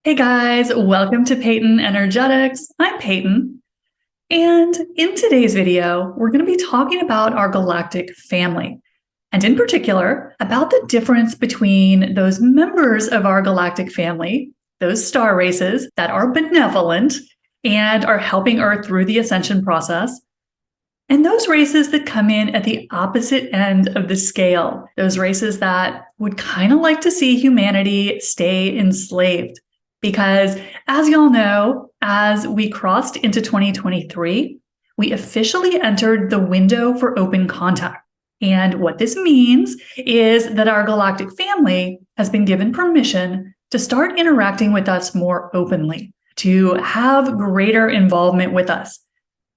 Hey guys, welcome to Peyton Energetics. I'm Peyton, and in today's video, we're going to be talking about our galactic family, and in particular, about the difference between those members of our galactic family, those star races that are benevolent and are helping Earth through the ascension process, and those races that come in at the opposite end of the scale, those races that would kind of like to see humanity stay enslaved. Because as y'all know, as we crossed into 2023, we officially entered the window for open contact. And what this means is that our galactic family has been given permission to start interacting with us more openly, to have greater involvement with us.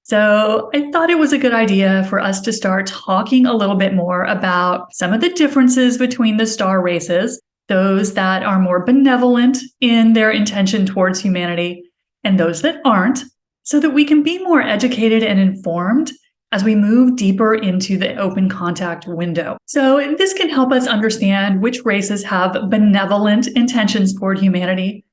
So I thought it was a good idea for us to start talking a little bit more about some of the differences between the star races, those that are more benevolent in their intention towards humanity, and those that aren't, so that we can be more educated and informed as we move deeper into the open contact window. So this can help us understand which races have benevolent intentions toward humanity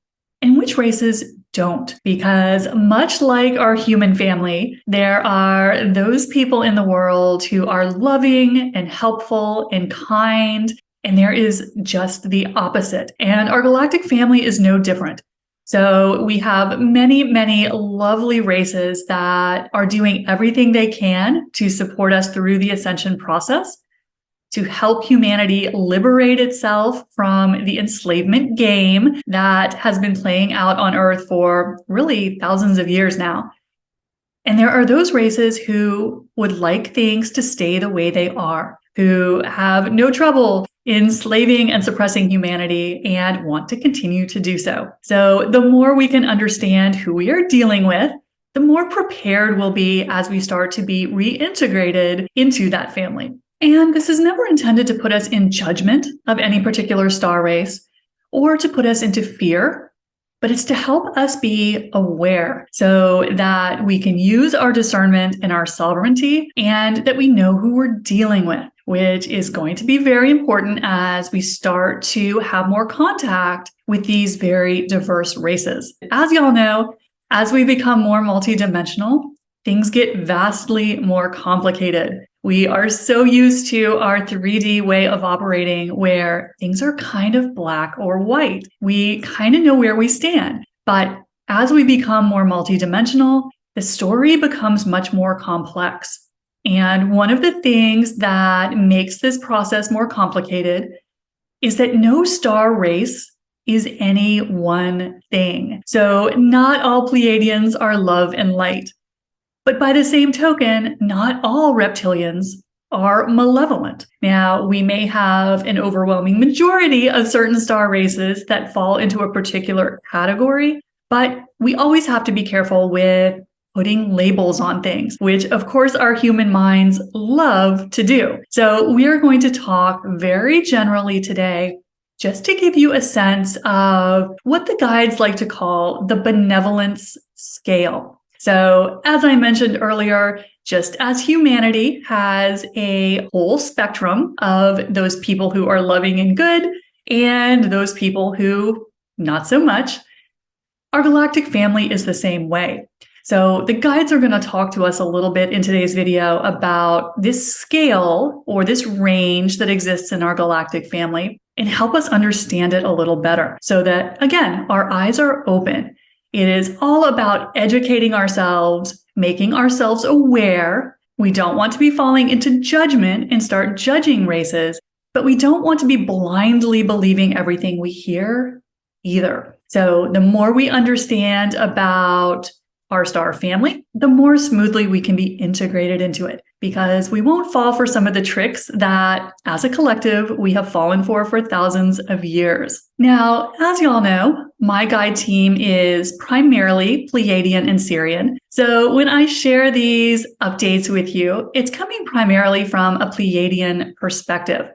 and which races don't. Because much like our human family, there are those people in the world who are loving and helpful and kind, and there is just the opposite. And our galactic family is no different. So we have many, many lovely races that are doing everything they can to support us through the ascension process, to help humanity liberate itself from the enslavement game that has been playing out on Earth for really thousands of years now. And there are those races who would like things to stay the way they are, who have no trouble enslaving and suppressing humanity and want to continue to do so. So the more we can understand who we are dealing with, the more prepared we'll be as we start to be reintegrated into that family. And this is never intended to put us in judgment of any particular star race or to put us into fear, but it's to help us be aware so that we can use our discernment and our sovereignty and that we know who we're dealing with, which is going to be very important as we start to have more contact with these very diverse races. As y'all know, as we become more multidimensional, things get vastly more complicated. We are so used to our 3D way of operating where things are kind of black or white. We kind of know where we stand. But as we become more multidimensional, the story becomes much more complex. And one of the things that makes this process more complicated is that no star race is any one thing. So not all Pleiadians are love and light. But by the same token, not all reptilians are malevolent. Now, we may have an overwhelming majority of certain star races that fall into a particular category, but we always have to be careful with putting labels on things, which of course our human minds love to do. So we are going to talk very generally today, just to give you a sense of what the guides like to call the benevolence scale. So as I mentioned earlier, just as humanity has a whole spectrum of those people who are loving and good and those people who not so much, our galactic family is the same way. So the guides are going to talk to us a little bit in today's video about this scale or this range that exists in our galactic family and help us understand it a little better so that, again, our eyes are open. It is all about educating ourselves, making ourselves aware. We don't want to be falling into judgment and start judging races, but we don't want to be blindly believing everything we hear either. So the more we understand about our star family, the more smoothly we can be integrated into it, because we won't fall for some of the tricks that, as a collective, we have fallen for thousands of years. Now, as y'all know, my guide team is primarily Pleiadian and Sirian. So when I share these updates with you, it's coming primarily from a Pleiadian perspective.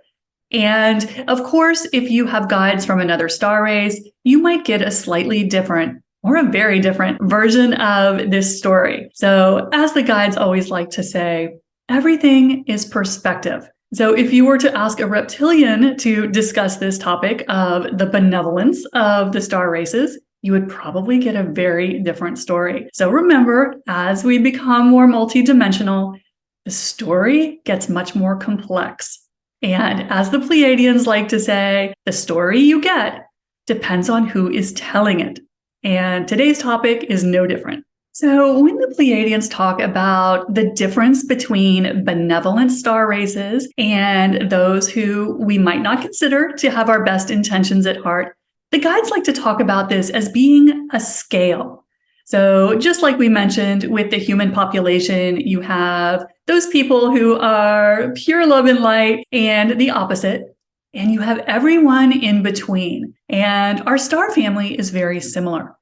And of course, if you have guides from another star race, you might get a slightly different or a very different version of this story. So as the guides always like to say, everything is perspective. So if you were to ask a reptilian to discuss this topic of the benevolence of the star races, you would probably get a very different story. So remember, as we become more multidimensional, the story gets much more complex. And as the Pleiadians like to say, the story you get depends on who is telling it. And today's topic is no different. So when the Pleiadians talk about the difference between benevolent star races and those who we might not consider to have our best intentions at heart, the guides like to talk about this as being a scale. So just like we mentioned with the human population, you have those people who are pure love and light and the opposite, and you have everyone in between. And our star family is very similar.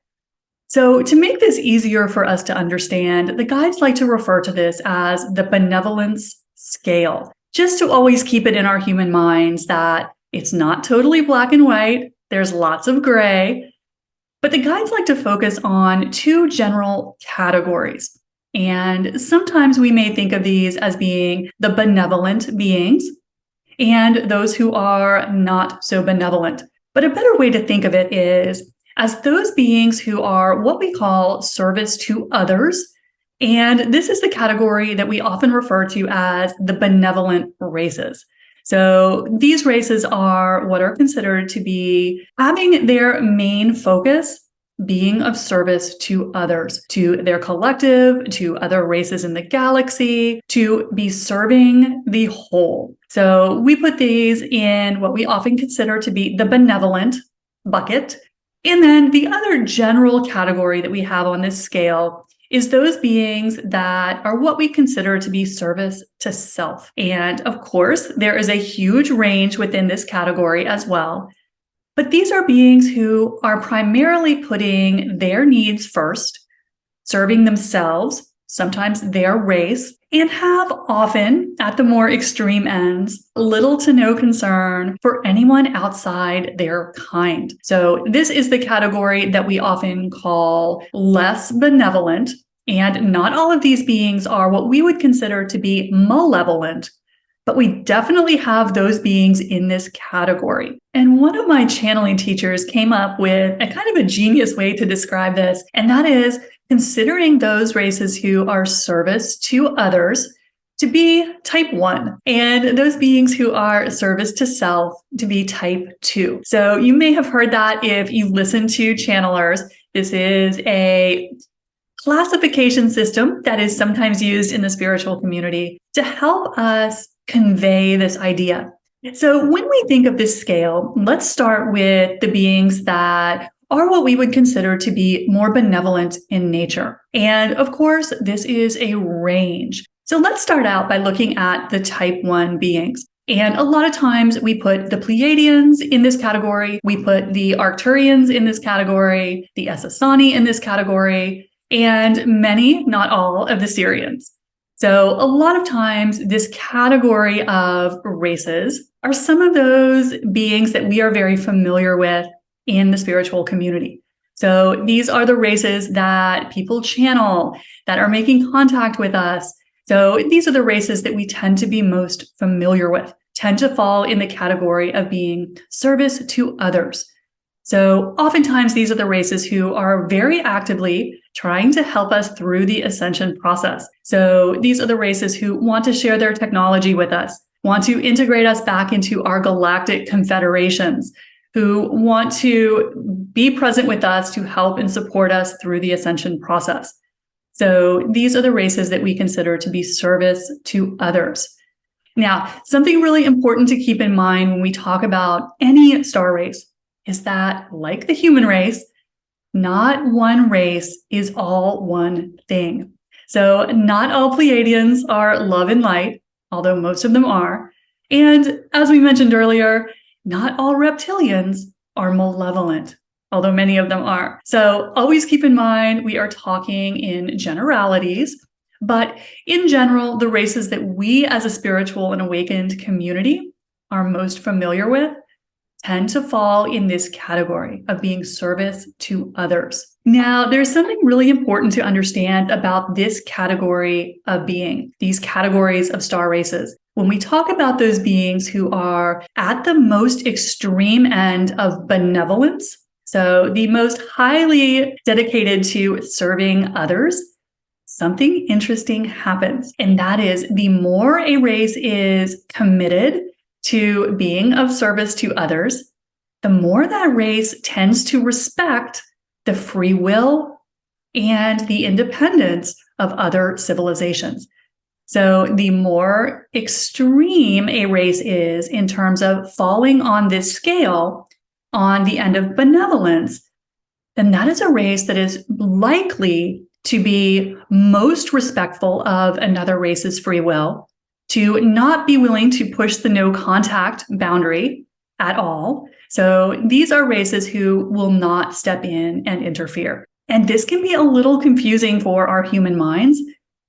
So to make this easier for us to understand, the guides like to refer to this as the benevolence scale, just to always keep it in our human minds that it's not totally black and white, there's lots of gray, but the guides like to focus on two general categories. And sometimes we may think of these as being the benevolent beings and those who are not so benevolent. But a better way to think of it is as those beings who are what we call service to others. And this is the category that we often refer to as the benevolent races. So these races are what are considered to be having their main focus being of service to others, to their collective, to other races in the galaxy, to be serving the whole. So we put these in what we often consider to be the benevolent bucket. And then the other general category that we have on this scale is those beings that are what we consider to be service to self. And of course, there is a huge range within this category as well. But these are beings who are primarily putting their needs first, serving themselves, sometimes their race, and have often, at the more extreme ends, little to no concern for anyone outside their kind. So this is the category that we often call less benevolent, and not all of these beings are what we would consider to be malevolent, but we definitely have those beings in this category. And one of my channeling teachers came up with a kind of a genius way to describe this, and that is considering those races who are service to others to be type 1, and those beings who are service to self to be type 2. So you may have heard that if you've listened to channelers. This is a classification system that is sometimes used in the spiritual community to help us convey this idea. So when we think of this scale, let's start with the beings that are what we would consider to be more benevolent in nature. And of course, this is a range. So let's start out by looking at the type 1 beings. And a lot of times we put the Pleiadians in this category, we put the Arcturians in this category, the Essassani in this category, and many, not all, of the Sirians. So a lot of times this category of races are some of those beings that we are very familiar with in the spiritual community. So these are the races that people channel, that are making contact with us. So these are the races that we tend to be most familiar with, tend to fall in the category of being service to others. So oftentimes these are the races who are very actively trying to help us through the ascension process. So these are the races who want to share their technology with us, want to integrate us back into our galactic confederations, who want to be present with us to help and support us through the ascension process. So these are the races that we consider to be service to others. Now, something really important to keep in mind when we talk about any star race is that, like the human race, not one race is all one thing. So not all Pleiadians are love and light, although most of them are. And as we mentioned earlier, not all reptilians are malevolent, although many of them are. So always keep in mind, we are talking in generalities, but in general, the races that we as a spiritual and awakened community are most familiar with tend to fall in this category of being service to others. Now, there's something really important to understand about this category of being, these categories of star races. When we talk about those beings who are at the most extreme end of benevolence, So the most highly dedicated to serving others, something interesting happens. And that is, the more a race is committed to being of service to others, the more that race tends to respect the free will and the independence of other civilizations. So the more extreme a race is in terms of falling on this scale on the end of benevolence, then that is a race that is likely to be most respectful of another race's free will, to not be willing to push the no contact boundary at all. So these are races who will not step in and interfere. And this can be a little confusing for our human minds,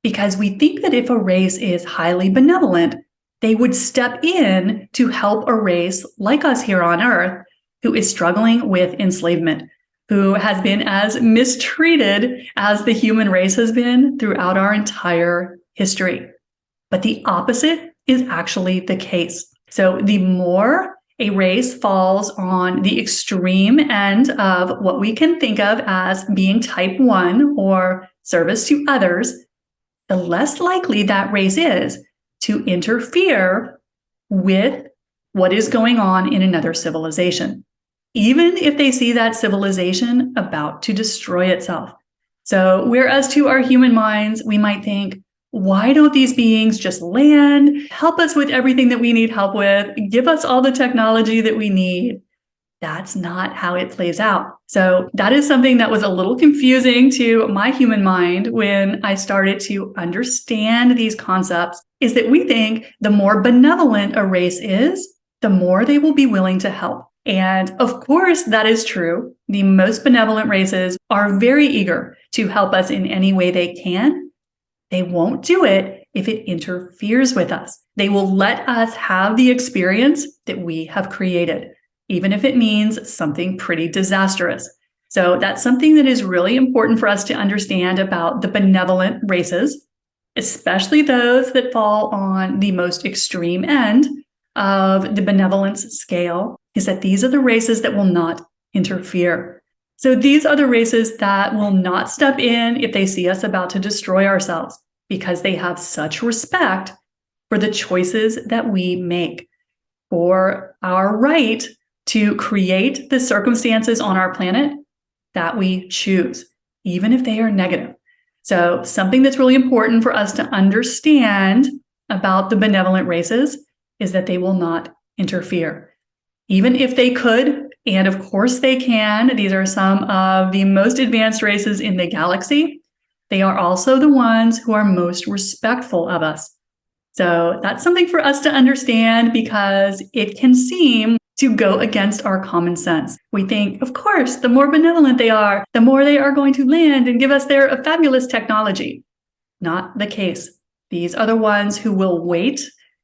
because we think that if a race is highly benevolent, they would step in to help a race like us here on Earth who is struggling with enslavement, who has been as mistreated as the human race has been throughout our entire history. But the opposite is actually the case. So the more a race falls on the extreme end of what we can think of as being type 1 or service to others, the less likely that race is to interfere with what is going on in another civilization, even if they see that civilization about to destroy itself. So whereas to our human minds, we might think, why don't these beings just land, help us with everything that we need help with, give us all the technology that we need? That's not how it plays out. So that is something that was a little confusing to my human mind when I started to understand these concepts, is that we think the more benevolent a race is, the more they will be willing to help. And of course, that is true. The most benevolent races are very eager to help us in any way they can. They won't do it if it interferes with us. They will let us have the experience that we have created, even if it means something pretty disastrous. So that's something that is really important for us to understand about the benevolent races, especially those that fall on the most extreme end of the benevolence scale, is that these are the races that will not interfere. So these are the races that will not step in if they see us about to destroy ourselves, because they have such respect for the choices that we make, for our right to create the circumstances on our planet that we choose, even if they are negative. So something that's really important for us to understand about the benevolent races is that they will not interfere. Even if they could, and of course they can, these are some of the most advanced races in the galaxy. They are also the ones who are most respectful of us. So that's something for us to understand, because it can seem to go against our common sense. We think, of course, the more benevolent they are, the more they are going to land and give us their fabulous technology. Not the case. These are the ones who will wait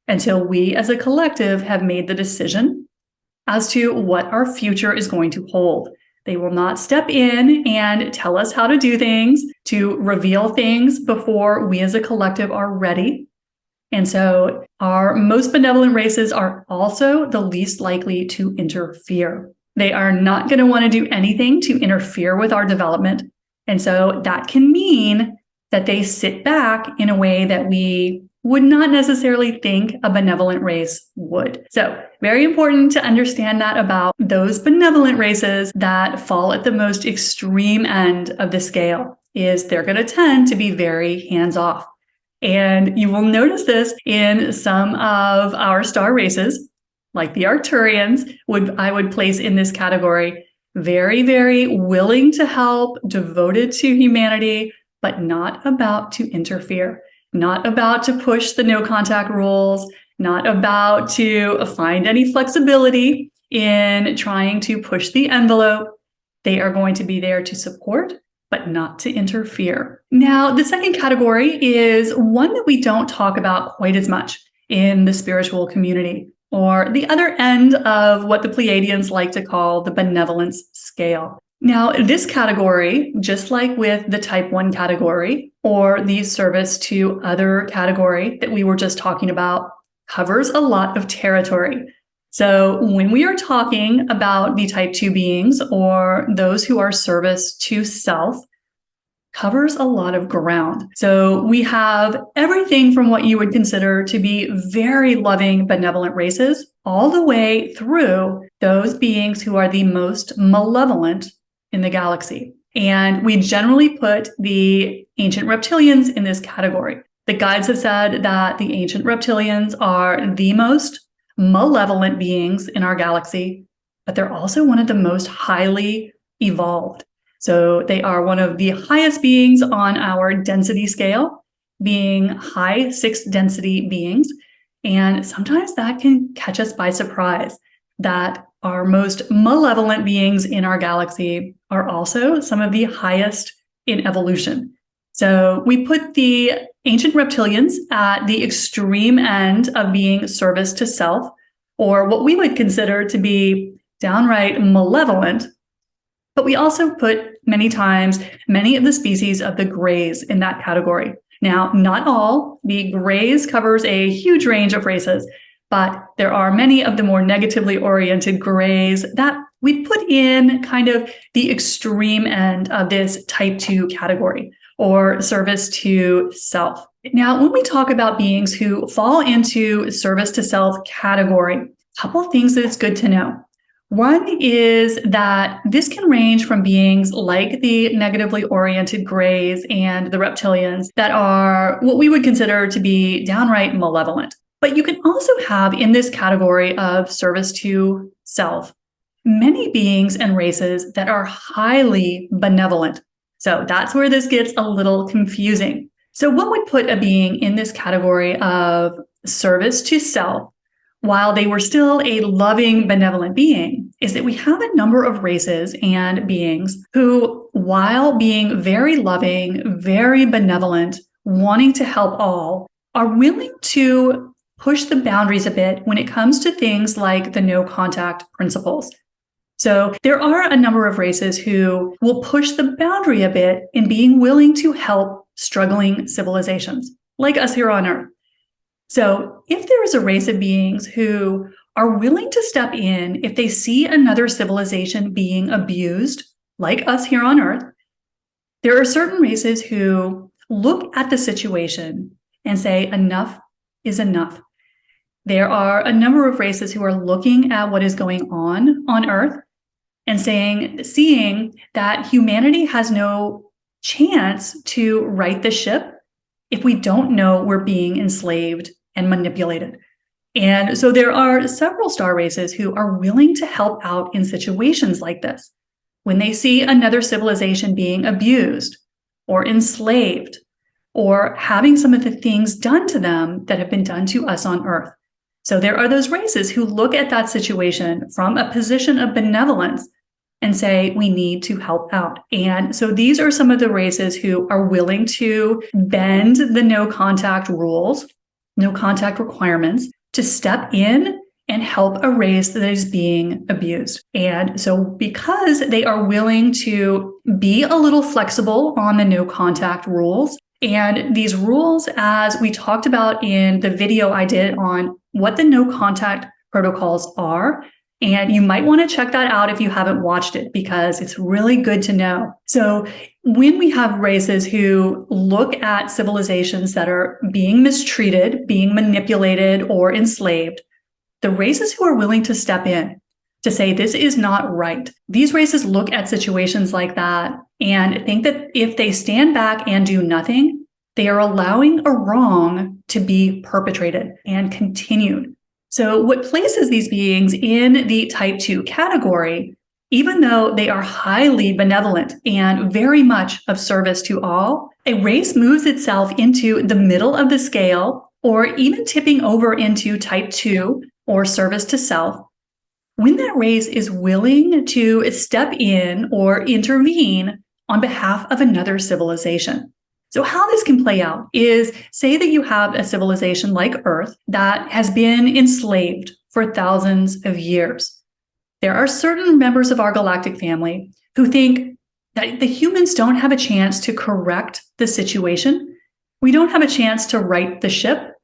until we as a collective have made the decision as to what our future is going to hold. They will not step in and tell us how to do things, to reveal things before we as a collective are ready. And so our most benevolent races are also the least likely to interfere. They are not going to want to do anything to interfere with our development. And so that can mean that they sit back in a way that we would not necessarily think a benevolent race would. So very important to understand that about those benevolent races that fall at the most extreme end of the scale, is they're going to tend to be very hands-off. And you will notice this in some of our star races, like the Arcturians, I would place in this category. Very, very willing to help, devoted to humanity, but not about to interfere, not about to push the no contact rules, not about to find any flexibility in trying to push the envelope. They are going to be there to support, but not to interfere. Now, the second category is one that we don't talk about quite as much in the spiritual community, or the other end of what the Pleiadians like to call the benevolence scale. Now, this category, just like with the type 1 category or the service to other category that we were just talking about, covers a lot of territory. So when we are talking about the type 2 beings or those who are service to self, covers a lot of ground. So we have everything from what you would consider to be very loving, benevolent races, all the way through those beings who are the most malevolent in the galaxy. And we generally put the ancient reptilians in this category. The guides have said that the ancient reptilians are the most malevolent beings in our galaxy, but they're also one of the most highly evolved. So they are one of the highest beings on our density scale, being high 6th density beings. And sometimes that can catch us by surprise that our most malevolent beings in our galaxy are also some of the highest in evolution. So we put the ancient reptilians at the extreme end of being service to self, or what we would consider to be downright malevolent. But we also put many times many of the species of the grays in that category. Now, not all. The grays covers a huge range of races, but there are many of the more negatively oriented grays that we put in kind of the extreme end of this type 2 category, or service to self. Now, when we talk about beings who fall into service to self category, a couple of things that it's good to know. One is that this can range from beings like the negatively oriented grays and the reptilians that are what we would consider to be downright malevolent. But you can also have in this category of service to self many beings and races that are highly benevolent. So that's where this gets a little confusing. So what would put a being in this category of service to self while they were still a loving, benevolent being is that we have a number of races and beings who, while being very loving, very benevolent, wanting to help all, are willing to push the boundaries a bit when it comes to things like the no contact principles. So there are a number of races who will push the boundary a bit in being willing to help struggling civilizations, like us here on Earth. So if there is a race of beings who are willing to step in if they see another civilization being abused, like us here on Earth, there are certain races who look at the situation and say, enough is enough. There are a number of races who are looking at what is going on Earth and seeing that humanity has no chance to right the ship if we don't know we're being enslaved and manipulated. And so there are several star races who are willing to help out in situations like this. When they see another civilization being abused or enslaved or having some of the things done to them that have been done to us on Earth. So there are those races who look at that situation from a position of benevolence and say, we need to help out. And so these are some of the races who are willing to bend the no contact rules, no contact requirements, to step in and help a race that is being abused. And so because they are willing to be a little flexible on the no contact rules, and these rules, as we talked about in the video I did on what the no contact protocols are, and you might want to check that out if you haven't watched it, because it's really good to know. So when we have races who look at civilizations that are being mistreated, being manipulated, or enslaved, the races who are willing to step in to say this is not right, these races look at situations like that and think that if they stand back and do nothing, they are allowing a wrong to be perpetrated and continued. So what places these beings in the type 2 category, even though they are highly benevolent and very much of service to all, a race moves itself into the middle of the scale or even tipping over into type 2 or service to self when that race is willing to step in or intervene on behalf of another civilization. So how this can play out is, say that you have a civilization like Earth that has been enslaved for thousands of years. There are certain members of our galactic family who think that the humans don't have a chance to correct the situation. We don't have a chance to right the ship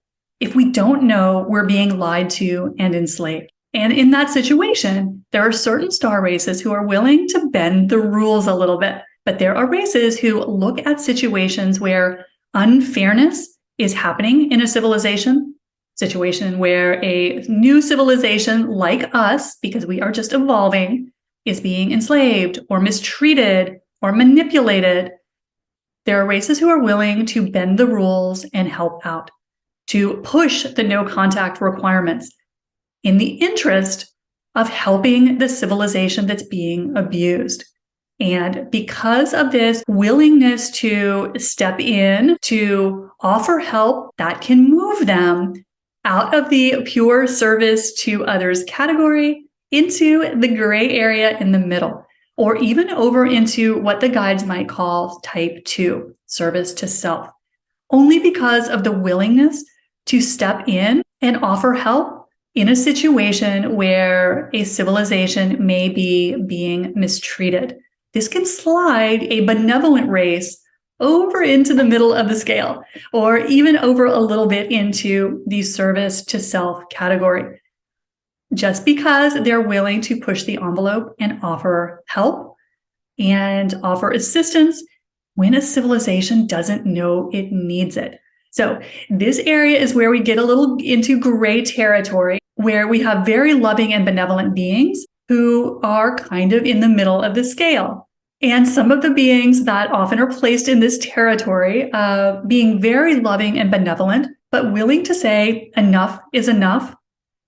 if we don't know we're being lied to and enslaved. And in that situation, there are certain star races who are willing to bend the rules a little bit. But there are races who look at situations where unfairness is happening in a situation where a new civilization like us, because we are just evolving, is being enslaved or mistreated or manipulated. There are races who are willing to bend the rules and help out, to push the no contact requirements in the interest of helping the civilization that's being abused. And because of this willingness to step in, to offer help that can move them out of the pure service to others category into the gray area in the middle, or even over into what the guides might call type 2, service to self, only because of the willingness to step in and offer help in a situation where a civilization may be being mistreated. This can slide a benevolent race over into the middle of the scale, or even over a little bit into the service to self category, just because they're willing to push the envelope and offer help and offer assistance when a civilization doesn't know it needs it. So this area is where we get a little into gray territory, where we have very loving and benevolent beings who are kind of in the middle of the scale. And some of the beings that often are placed in this territory of being very loving and benevolent, but willing to say enough is enough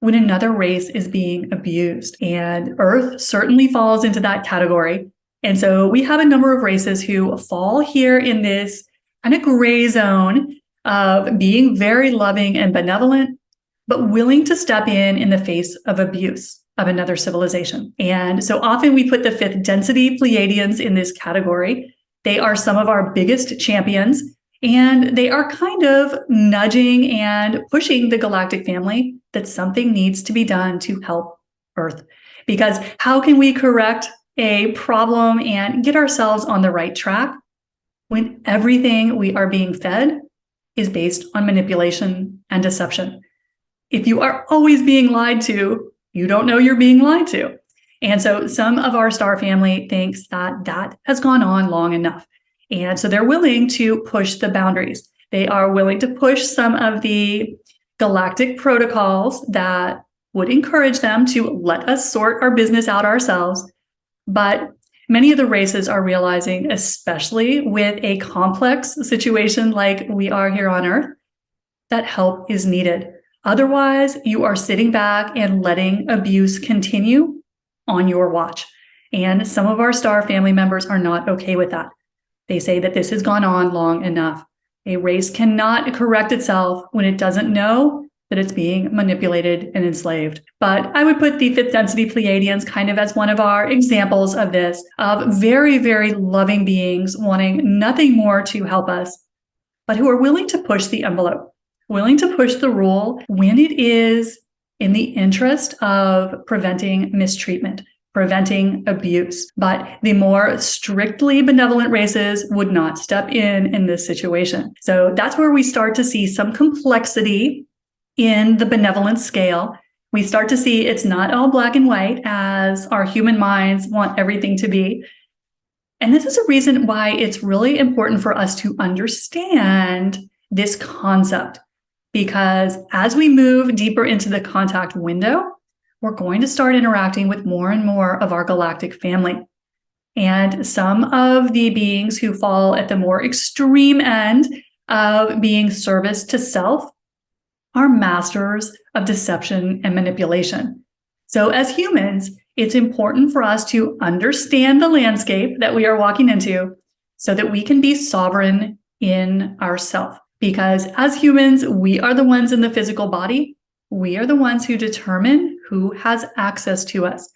when another race is being abused. And Earth certainly falls into that category. And so we have a number of races who fall here in this kind of gray zone of being very loving and benevolent, but willing to step in the face of abuse of another civilization. And so often we put the 5th density Pleiadians in this category. They are some of our biggest champions, and they are kind of nudging and pushing the galactic family that something needs to be done to help Earth. Because how can we correct a problem and get ourselves on the right track when everything we are being fed is based on manipulation and deception? If you are always being lied to, you don't know you're being lied to. And so some of our star family thinks that that has gone on long enough. And so they're willing to push the boundaries. They are willing to push some of the galactic protocols that would encourage them to let us sort our business out ourselves. But many of the races are realizing, especially with a complex situation like we are here on Earth, that help is needed. Otherwise, you are sitting back and letting abuse continue on your watch. And some of our star family members are not okay with that. They say that this has gone on long enough. A race cannot correct itself when it doesn't know that it's being manipulated and enslaved. But I would put the 5th density Pleiadians kind of as one of our examples of this, of very, very loving beings wanting nothing more to help us, but who are willing to push the envelope, willing to push the rule when it is in the interest of preventing mistreatment, preventing abuse. But the more strictly benevolent races would not step in this situation. So that's where we start to see some complexity in the benevolent scale. We start to see it's not all black and white as our human minds want everything to be. And this is a reason why it's really important for us to understand this concept, because as we move deeper into the contact window, we're going to start interacting with more and more of our galactic family. And some of the beings who fall at the more extreme end of being service to self are masters of deception and manipulation. So as humans, it's important for us to understand the landscape that we are walking into so that we can be sovereign in ourself. Because as humans, we are the ones in the physical body. We are the ones who determine who has access to us.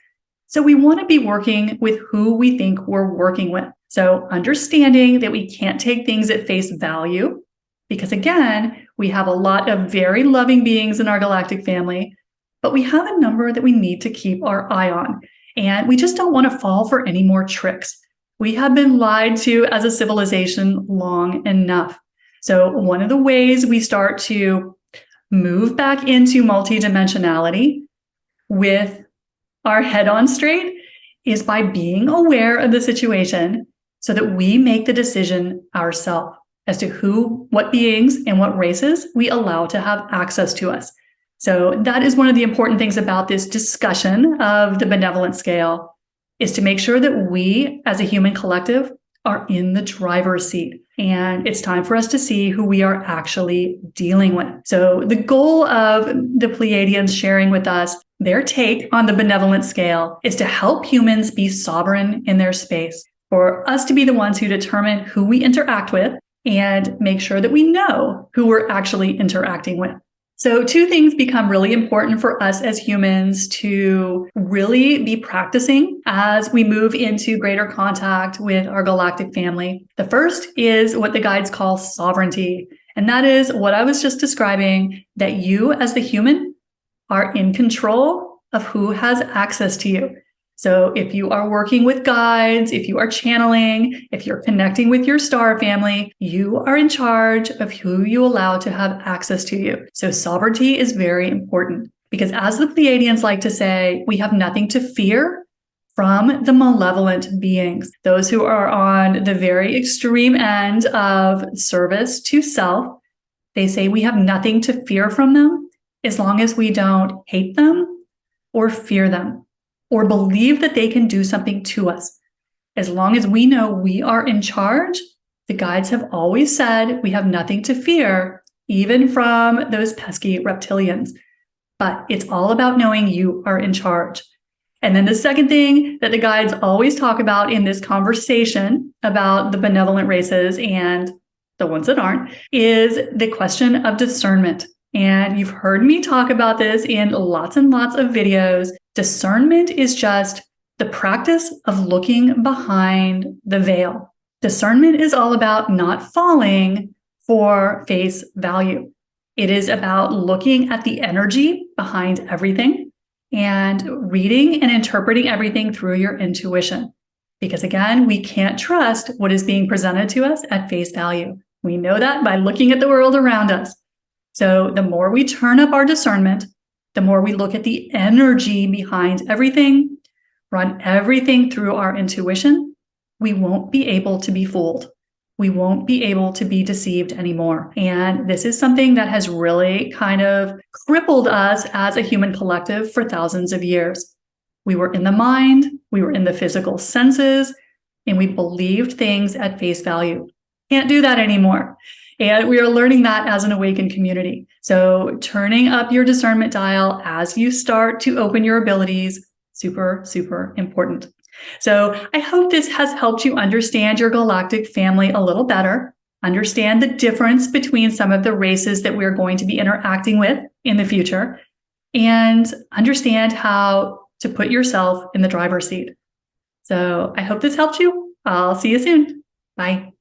So we want to be working with who we think we're working with. So understanding that we can't take things at face value, because again, we have a lot of very loving beings in our galactic family, but we have a number that we need to keep our eye on. And we just don't want to fall for any more tricks. We have been lied to as a civilization long enough. So one of the ways we start to move back into multidimensionality, with our head on straight is by being aware of the situation so that we make the decision ourselves as to who, what beings, and what races we allow to have access to us. So that is one of the important things about this discussion of the benevolent scale, is to make sure that we as a human collective are in the driver's seat. And it's time for us to see who we are actually dealing with. So the goal of the Pleiadians sharing with us their take on the benevolent scale is to help humans be sovereign in their space, for us to be the ones who determine who we interact with and make sure that we know who we're actually interacting with. So two things become really important for us as humans to really be practicing as we move into greater contact with our galactic family. The first is what the guides call sovereignty. And that is what I was just describing, that you as the human are in control of who has access to you. So if you are working with guides, if you are channeling, if you're connecting with your star family, you are in charge of who you allow to have access to you. So sovereignty is very important because, as the Pleiadians like to say, we have nothing to fear from the malevolent beings, those who are on the very extreme end of service to self. They say we have nothing to fear from them as long as we don't hate them or fear them, or believe that they can do something to us. As long as we know we are in charge, the guides have always said we have nothing to fear, even from those pesky reptilians. But it's all about knowing you are in charge. And then the second thing that the guides always talk about in this conversation about the benevolent races and the ones that aren't is the question of discernment. And you've heard me talk about this in lots and lots of videos. Discernment is just the practice of looking behind the veil. Discernment is all about not falling for face value. It is about looking at the energy behind everything and reading and interpreting everything through your intuition. Because again, we can't trust what is being presented to us at face value. We know that by looking at the world around us. So the more we turn up our discernment, the more we look at the energy behind everything, run everything through our intuition, we won't be able to be fooled. We won't be able to be deceived anymore. And this is something that has really kind of crippled us as a human collective for thousands of years. We were in the mind, we were in the physical senses, and we believed things at face value. Can't do that anymore. And we are learning that as an awakened community. So turning up your discernment dial as you start to open your abilities, super, super important. So I hope this has helped you understand your galactic family a little better, understand the difference between some of the races that we're going to be interacting with in the future, and understand how to put yourself in the driver's seat. So I hope this helped you. I'll see you soon. Bye.